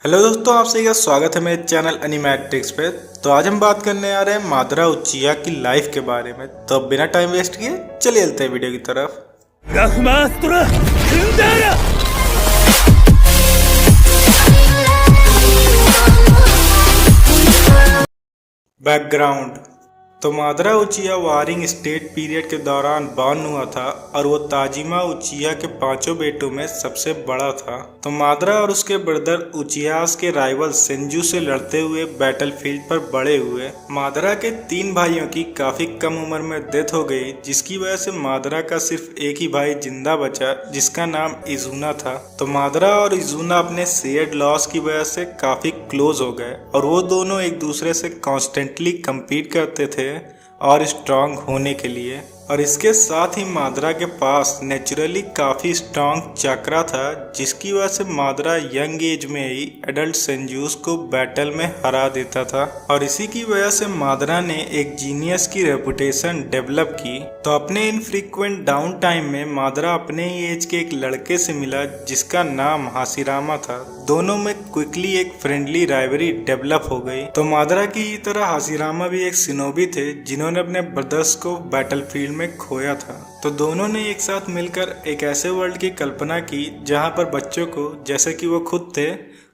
Hello दोस्तों, आप सभी का स्वागत है मेरे चैनल एनिमेट्रिक्स पे। तो आज हम बात करने आ रहे हैं मादरा उचिहा की लाइफ के बारे में। तो बिना टाइम वेस्ट किए चलिए चलते हैं वीडियो की तरफ। बैकग्राउंड। तो मादरा उचिहा वारिंग स्टेट पीरियड के दौरान बॉर्न हुआ था और वो ताजिमा उचिहा के 5 बेटों में सबसे बड़ा था। तो मादरा और उसके ब्रदर उचिहास के राइवल सेंजू से लड़ते हुए बैटलफील्ड पर बड़े हुए। मादरा के 3 भाइयों की काफी कम उम्र में डेथ हो गई, जिसकी वजह से मादरा का सिर्फ एक ही भाई जिंदा बचा, जिसका नाम इजुना था। तो मादरा और इजुना अपने शेयर्ड लॉस की वजह से काफी क्लोज हो गए और वो दोनों एक दूसरे से कॉन्स्टेंटली कम्पीट करते थे और स्ट्रांग होने के लिए। और इसके साथ ही मादरा के पास नेचुरली काफ़ी स्ट्रांग चक्रा था, जिसकी वजह से मादरा यंग एज में ही एडल्ट सेंजूस को बैटल में हरा देता था। और इसी की वजह से मादरा ने एक जीनियस की रेपुटेशन डेवलप की। तो अपने इनफ्रीक्वेंट डाउन टाइम में मादरा अपने ही एज के एक लड़के से मिला जिसका नाम हाशिरामा था। दोनों में क्विकली एक फ्रेंडली राइवरी डेवलप हो गई। तो मादरा की तरह हाशिरामा भी एक सिनोबी थे जिन्होंने अपने ब्रदर्स को बैटलफील्ड में खोया था। तो दोनों ने एक साथ मिलकर एक ऐसे वर्ल्ड की कल्पना की जहां पर बच्चों को, जैसे कि वो खुद थे,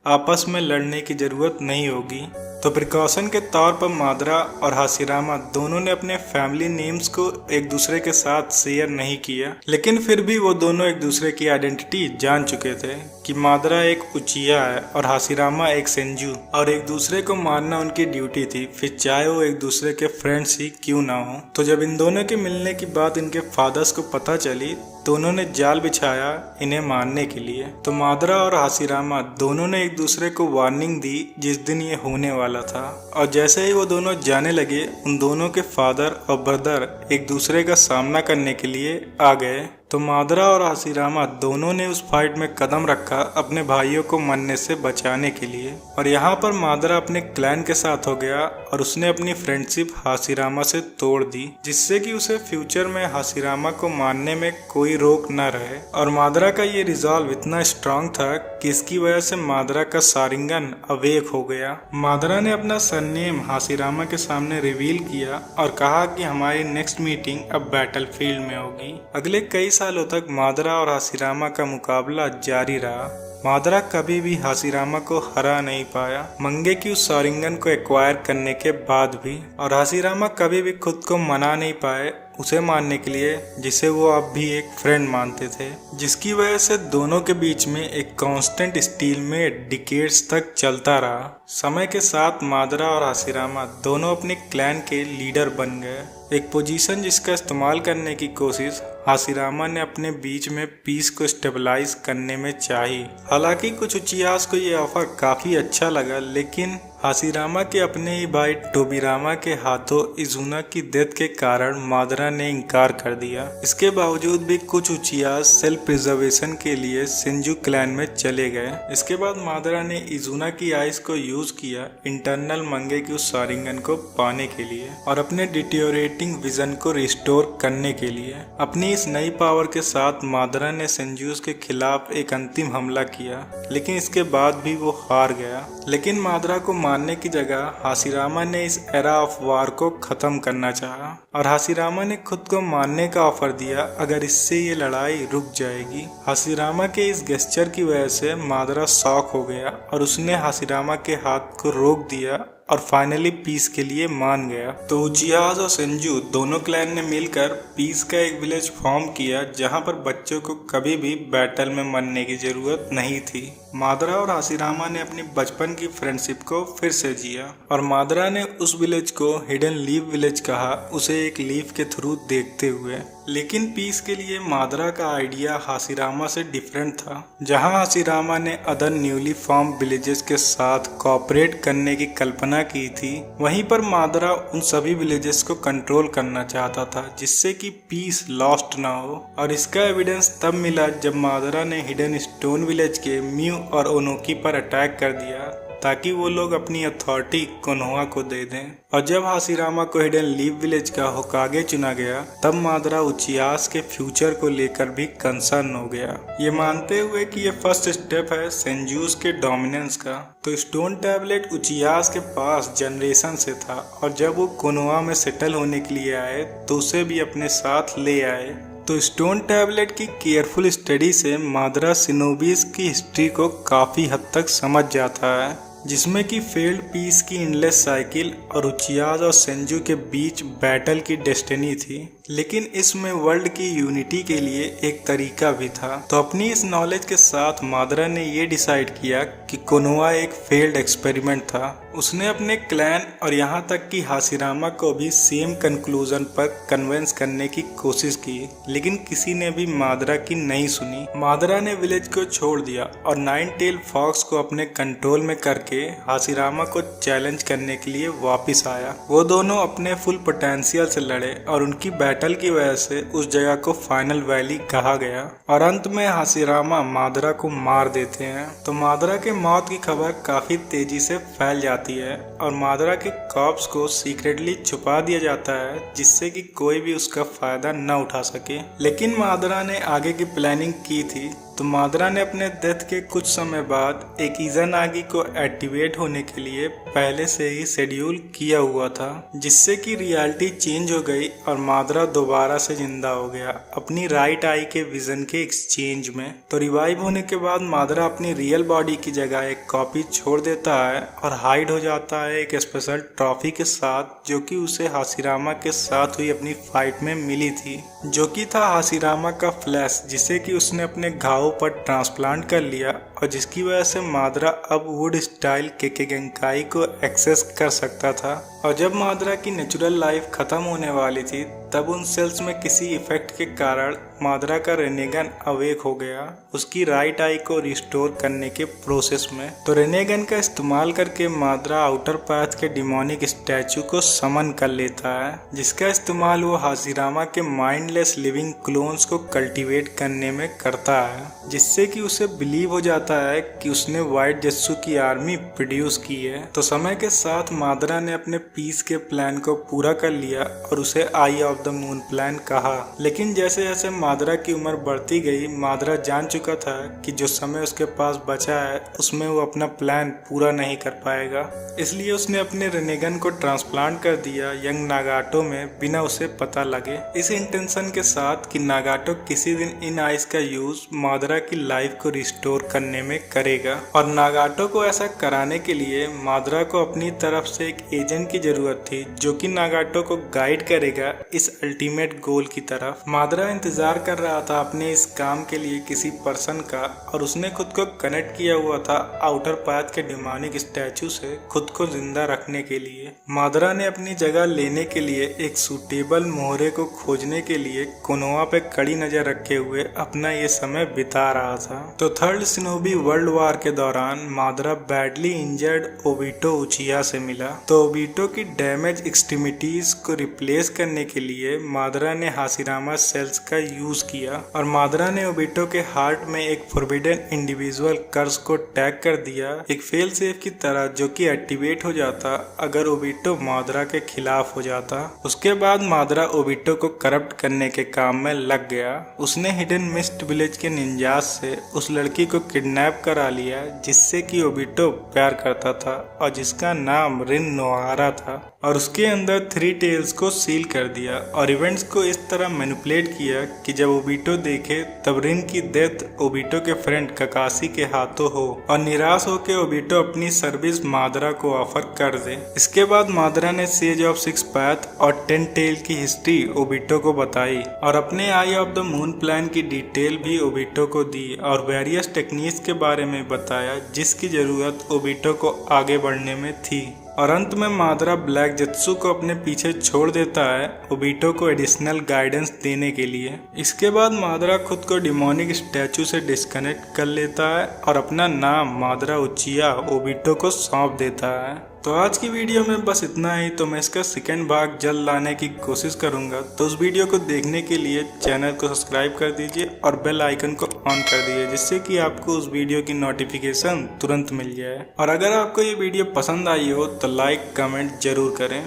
आपस में लड़ने की जरूरत नहीं होगी। तो प्रिकॉशन के तौर पर मादरा और हाशिरामा दोनों ने अपने फैमिली नेम्स को एक दूसरे के साथ शेयर नहीं किया, लेकिन फिर भी वो दोनों एक दूसरे की आइडेंटिटी जान चुके थे कि मादरा एक उचिहा है और हाशिरामा एक सेंजू, और एक दूसरे को मारना उनकी ड्यूटी थी, फिर चाहे वो एक दूसरे के फ्रेंड्स ही क्यों ना हो। तो जब इन दोनों के मिलने की बात इनके फादर्स को पता चली तो उन्होंने जाल बिछाया इन्हें मारने के लिए। तो मादरा और हाशिरामा दोनों ने एक दूसरे को वार्निंग दी जिस दिन ये होने वाला था। और जैसे ही वो दोनों जाने लगे, उन दोनों के फादर और ब्रदर एक दूसरे का सामना करने के लिए आ गए। तो मादरा और हाशिरामा दोनों ने उस फाइट में कदम रखा अपने भाइयों को मरने से बचाने के लिए। और यहाँ पर मादरा अपने क्लैन के साथ हो गया और उसने अपनी फ्रेंडशिप हाशिरामा से तोड़ दी, जिससे कि उसे फ्यूचर में हाशिरामा को मारने में कोई रोक न रहे। और मादरा का ये रिजॉल्व इतना स्ट्रांग था कि इसकी वजह से मादरा का शारिंगन अवेक हो गया। मादरा ने अपना सरनेम हाशिरामा के सामने रिवील किया और कहा कि हमारी नेक्स्ट मीटिंग अब बैटलफील्ड में होगी। अगले कई सालों तक मादरा और हाशिरामा का मुकाबला जारी रहा। मादरा कभी भी हाशिरामा को हरा नहीं पाया, मंगे की उस शारिंगन को एक्वायर करने के बाद भी। और हाशिरामा कभी भी खुद को मना नहीं पाए उसे मारने के लिए, जिसे वो अब भी एक फ्रेंड मानते थे, जिसकी वजह से दोनों के बीच में एक कांस्टेंट स्टील में डिकेड्स तक चलता रहा। समय के साथ मादरा और हाशिरामा दोनों अपने क्लैन के लीडर बन गए, एक पोजीशन जिसका इस्तेमाल करने की कोशिश हाशिरामा ने अपने बीच में पीस को स्टेबलाइज करने में चाही। हालांकि कुछ उचिहास को ये ऑफर काफी अच्छा लगा, लेकिन हाशिरामा के अपने ही भाई टोबिरामा के हाथों इजुना की डेथ के कारण मादरा ने इनकार कर दिया। इसके बावजूद भी कुछ उचिहास सेल्फ प्रिजर्वेशन के लिए सेंजू क्लैन में चले गए। इसके बाद मादरा ने इजुना की आइस को यूज किया इंटरनल मंगे की उस शारिंगन को पाने के लिए और अपने डिटेरियोरेटिंग विजन को रिस्टोर करने के लिए। अपनी इस नई पावर के साथ मादरा ने सेंजूस के खिलाफ एक अंतिम हमला किया, लेकिन इसके बाद भी वो हार गया। लेकिन मादरा को मारने की जगह हाशिरामा ने इस एरा ऑफ वार को खत्म करना चाहा और हाशिरामा ने खुद को मारने का ऑफर दिया अगर इससे ये लड़ाई रुक जाएगी। हाशिरामा के इस गेस्चर की वजह से मादरा शॉक हो गया और उसने हाशिरामा के हाथ को रोक दिया और फाइनली पीस के लिए मान गया। तो उचिहास और सेंजू दोनों क्लैन ने मिलकर पीस का एक विलेज फॉर्म किया जहां पर बच्चों को कभी भी बैटल में मरने की जरूरत नहीं थी। मादरा और हाशिरामा ने अपनी बचपन की फ्रेंडशिप को फिर से जिया और मादरा ने उस विलेज को हिडन लीफ विलेज कहा, उसे एक लीफ के थ्रू देखते हुए। लेकिन पीस के लिए मादरा का आइडिया हाशिरामा से डिफरेंट था। जहां हाशिरामा ने अदर न्यूली फॉर्म विलेजेस के साथ कोऑपरेट करने की कल्पना की थी, वहीं पर मादरा उन सभी विलेजेस को कंट्रोल करना चाहता था जिससे कि पीस लॉस्ट ना हो। और इसका एविडेंस तब मिला जब मादरा ने हिडन स्टोन विलेज के म्यू और ओनोकी पर अटैक कर दिया। ताकि वो लोग अपनी अथॉरिटी कोनोहा को दे दें। और जब हाशिरामा को हिडन लीफ विलेज का होकागे चुना गया, तब मादरा उचिया के फ्यूचर को लेकर भी कंसर्न हो गया, ये मानते हुए कि ये फर्स्ट स्टेप है सेंजूस के डोमिनेंस का। तो स्टोन टैबलेट उचिया के पास जनरेशन से था, और जब वो कोनोहा में सेटल होने के लिए आए तो उसे भी अपने साथ ले आए। तो स्टोन टैबलेट की केयरफुल स्टडी से मादरा शिनोबीज की हिस्ट्री को काफ़ी हद तक समझ जाता है, जिसमें कि फेल्ड पीस की इनलेस साइकिल और उचियाज और सेंजू के बीच बैटल की डेस्टिनी थी। लेकिन इसमें वर्ल्ड की यूनिटी के लिए एक तरीका भी था। तो अपनी इस नॉलेज के साथ मादरा ने ये डिसाइड किया कि कोनोहा एक फेल्ड एक्सपेरिमेंट था। उसने अपने क्लैन और यहाँ तक कि हाशिरामा को भी सेम कंक्लूजन पर कन्विंस करने की कोशिश की, लेकिन किसी ने भी मादरा की नहीं सुनी। मादरा ने विलेज को छोड़ दिया और नाइन टेल फॉक्स को अपने कंट्रोल में करके हाशिरामा को चैलेंज करने के लिए वापस आया। वो दोनों अपने फुल पोटेंशियल से लड़े और उनकी बैटल की वजह से उस जगह को फाइनल वैली कहा गया, और अंत में हाशिरामा मादरा को मार देते हैं। तो मादरा के मौत की खबर काफी तेजी से फैल जाती है और मादरा के कॉर्प्स को सीक्रेटली छुपा दिया जाता है, जिससे कि कोई भी उसका फायदा न उठा सके। लेकिन मादरा ने आगे की प्लानिंग की थी। तो मादरा ने अपने डेथ के कुछ समय बाद एक इज़ानागी को एक्टिवेट होने के लिए पहले से ही शेड्यूल किया हुआ था, जिससे कि रियलिटी चेंज हो गई और मादरा दोबारा से जिंदा हो गया अपनी राइट आई के विजन के एक्सचेंज में। तो रिवाइव होने के बाद मादरा अपनी रियल बॉडी की जगह एक कॉपी छोड़ देता है और हाइड हो जाता है एक स्पेशल ट्रॉफी के साथ, जो कि उसे हाशिरामा के साथ हुई अपनी फाइट में मिली थी, जो कि था हाशिरामा का फ्लैश, जिसे कि उसने अपने घाव पर ट्रांसप्लांट कर लिया, और जिसकी वजह से मादरा अब वुड स्टाइल केकेगेंकाई को एक्सेस कर सकता था। और जब मादरा की नेचुरल लाइफ खत्म होने वाली थी, तब उन सेल्स में किसी इफेक्ट के कारण मादरा का रेनेगन अवेक हो गया उसकी राइट आई को रिस्टोर करने के प्रोसेस में। तो रेनेगन का इस्तेमाल करके मादरा आउटर पाथ के डिमोनिक स्टैचू को समन कर लेता है, जिसका इस्तेमाल वो हाशिरामा के माइंडलेस लिविंग क्लोन्स को कल्टीवेट करने में करता है, जिससे कि उसे बिलीव हो जाता है कि उसने व्हाइट जेत्सु की आर्मी प्रोड्यूस की है। तो समय के साथ मादरा ने अपने पीस के प्लान को पूरा कर लिया और उसे आई ऑफ द मून प्लान कहा। लेकिन जैसे जैसे मादरा की उम्र बढ़ती गई, मादरा जान चुका था कि जो समय उसके पास बचा है उसमें वो अपना प्लान पूरा नहीं कर पाएगा, इसलिए उसने अपने रेनेगन को ट्रांसप्लांट कर दिया यंग नागाटो में बिना उसे पता लगे, इस इंटेंशन के साथ कि नागाटो किसी दिन इन आइस का यूज मादरा की लाइफ को रिस्टोर करने में करेगा। और नागाटो को ऐसा कराने के लिए मादरा को अपनी तरफ से एक एजेंट की जरूरत थी, जो कि नागाटो को गाइड करेगा इस अल्टीमेट गोल की तरफ। मादरा इंतजार कर रहा था अपने इस काम के लिए किसी पर्सन का, और उसने खुद को कनेक्ट किया हुआ था आउटर पाथ के डिमोनिक स्टैचू से खुद को जिंदा रखने के लिए। मादरा ने अपनी जगह लेने के लिए एक सूटेबल मोहरे को खोजने के लिए कोनोहा पे कड़ी नजर रखे हुए अपना ये समय बिता रहा था। तो थर्ड शिनोबी वर्ल्ड वार के दौरान मादरा बैडली इंजर्ड ओबिटो उचिया से मिला। तो ओबिटो की डैमेज एक्सट्रीमिटीज को रिप्लेस करने के लिए मादरा ने हाशिरामा सेल्स का यूज किया, और मादरा ने ओबिटो के हार्ट में एक फॉरबिडन इंडिविजुअल कर्स को टैग कर दिया, एक फेल सेफ की तरह, जो कि एक्टिवेट हो जाता अगर ओबिटो मादरा के खिलाफ हो जाता। उसके बाद मादरा ओबिटो को करप्ट करने के काम में लग गया। उसने हिडन मिस्ट विलेज के निंजास से उस लड़की को किडनैप करा लिया जिससे कि ओबिटो प्यार करता था और जिसका नाम रिन नोहारा था, और उसके अंदर 3 टेल्स को सील कर दिया और इवेंट्स को इस तरह मैनिपुलेट किया कि जब ओबिटो देखे तब रिन की डेथ ओबिटो के फ्रेंड ककाशी के हाथों हो, और निराश होकर ओबिटो अपनी सर्विस मादरा को ऑफर कर दे। इसके बाद मादरा ने सेज ऑफ 6 पाथ और 10 टेल की हिस्ट्री ओबिटो को बताई और अपने आई ऑफ द मून प्लान की डिटेल भी ओबिटो को दी और वेरियस टेक्निक्स के बारे में बताया जिसकी जरूरत ओबिटो को आगे बढ़ने में थी। और अंत में मादरा ब्लैक जेत्सु को अपने पीछे छोड़ देता है ओबिटो को एडिशनल गाइडेंस देने के लिए। इसके बाद मादरा खुद को डिमोनिक स्टैचू से डिस्कनेक्ट कर लेता है और अपना नाम मादरा उचिया ओबिटो को सौंप देता है। तो आज की वीडियो में बस इतना ही। तो मैं इसका सेकंड भाग जल्द लाने की कोशिश करूंगा। तो उस वीडियो को देखने के लिए चैनल को सब्सक्राइब कर दीजिए और बेल आइकन को ऑन कर दीजिए, जिससे कि आपको उस वीडियो की नोटिफिकेशन तुरंत मिल जाए। और अगर आपको ये वीडियो पसंद आई हो तो लाइक कमेंट जरूर करें।